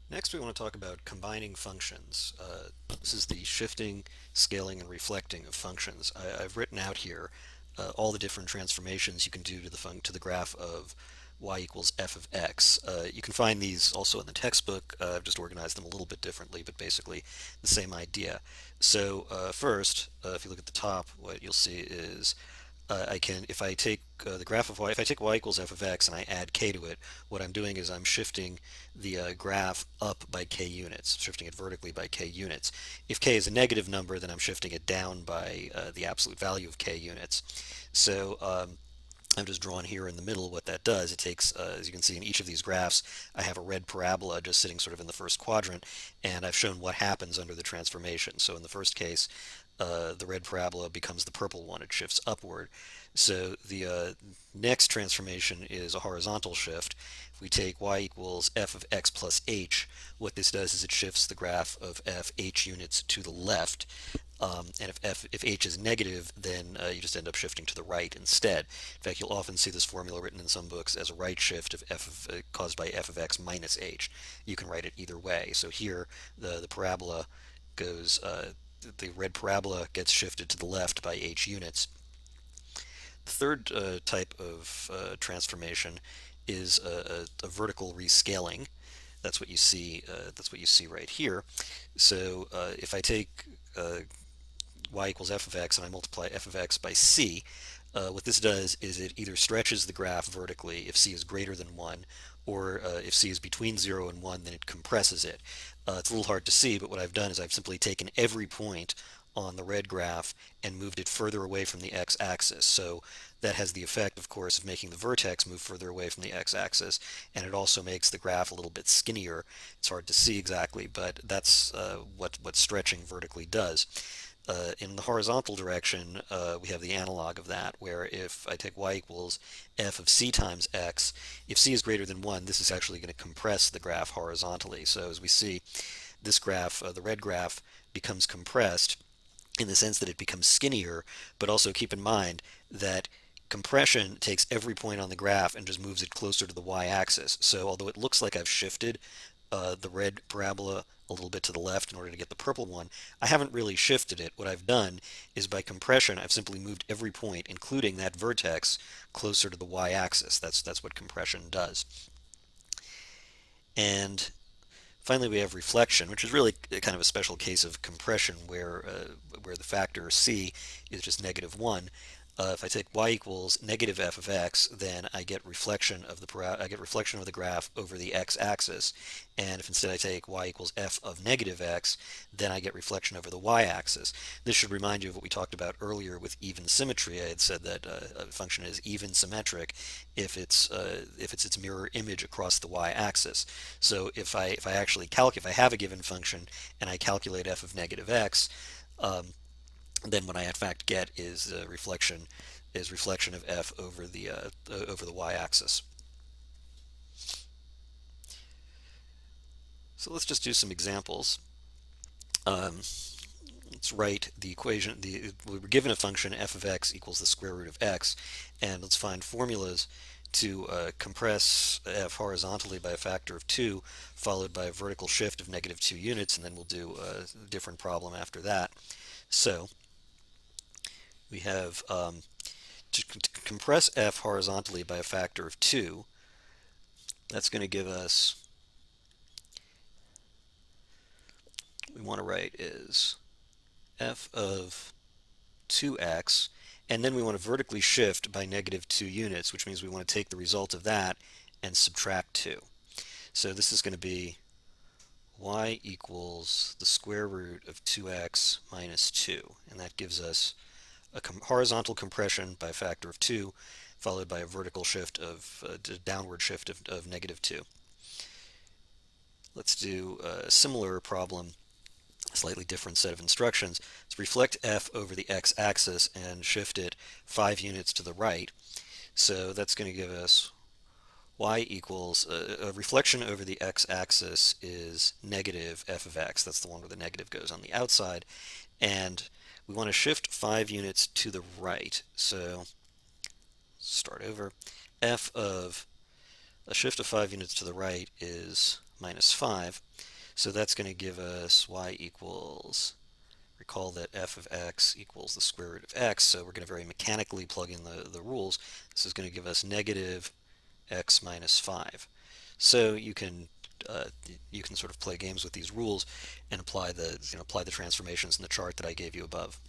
Next, we want to talk about combining functions. This is the shifting, scaling, and reflecting of functions. I've written out here all the different transformations you can do to the graph of y equals f of x. You can find these also in the textbook. I've just organized them a little bit differently, but basically the same idea. So first, if you look at the top, what you'll see is I can, if I take the graph of y, if I take y equals f of x and I add k to it, what I'm doing is I'm shifting the graph up by k units, shifting it vertically by k units. If k is a negative number, then I'm shifting it down by the absolute value of k units. So I've just drawn here in the middle what that does. It takes, as you can see in each of these graphs, I have a red parabola just sitting sort of in the first quadrant, and I've shown what happens under the transformation. So in the first case, the red parabola becomes the purple one. It shifts upward. So the next transformation is a horizontal shift. If we take y equals f of x plus h, what this does is it shifts the graph of f h units to the left. And if h is negative, then you just end up shifting to the right instead. In fact, you'll often see this formula written in some books as a right shift of caused by f of x minus h. You can write it either way. So here, the parabola goes, the red parabola gets shifted to the left by h units. The third type of transformation is a vertical rescaling. That's what you see. That's what you see right here. So if I take y equals f of x and I multiply f of x by c, what this does is it either stretches the graph vertically if c is greater than 1, or if c is between 0 and 1, then it compresses it. It's a little hard to see, but what I've done is I've simply taken every point on the red graph and moved it further away from the x-axis. So that has the effect, of course, of making the vertex move further away from the x-axis, and it also makes the graph a little bit skinnier. It's hard to see exactly, but that's what stretching vertically does. In the horizontal direction, we have the analog of that, where if I take y equals f of c times x, if c is greater than 1, this is actually going to compress the graph horizontally. So as we see, this graph, the red graph, becomes compressed in the sense that it becomes skinnier, but also keep in mind that compression takes every point on the graph and just moves it closer to the y-axis. So although it looks like I've shifted the red parabola a little bit to the left in order to get the purple one, I haven't really shifted it. What I've done is by compression, I've simply moved every point, including that vertex, closer to the y-axis. That's what compression does. And finally, we have reflection, which is really kind of a special case of compression where the factor c is just negative 1. If I take y equals negative f of x, then I get reflection of the graph over the x-axis. And if instead I take y equals f of negative x, then I get reflection over the y-axis. This should remind you of what we talked about earlier with even symmetry. I had said that a function is even symmetric if it's its mirror image across the y-axis. So if I have a given function and I calculate f of negative x, then what I in fact get is reflection of f over the y-axis. So let's just do some examples. Let's write the equation. We were given a function f of x equals the square root of x, and let's find formulas to compress f horizontally by a factor of 2, followed by a vertical shift of negative 2 units, and then we'll do a different problem after that. So we have to compress f horizontally by a factor of 2. That's going to give us, we want to write is f of 2x, and then we want to vertically shift by negative 2 units, which means we want to take the result of that and subtract 2. So this is going to be y equals the square root of 2x minus 2, and that gives us a horizontal compression by a factor of 2, followed by a vertical shift of downward shift of negative 2. Let's do a similar problem, a slightly different set of instructions. Let's reflect f over the x-axis and shift it 5 units to the right. So that's going to give us y equals, a reflection over the x-axis is negative f of x. That's the one where the negative goes on the outside. And we want to shift 5 units to the right. So start over. F of a shift of 5 units to the right is minus 5. So that's going to give us y equals, recall that f of x equals the square root of x, so we're going to very mechanically plug in the rules. This is going to give us negative x minus 5. So uh, you can sort of play games with these rules and apply the transformations in the chart that I gave you above.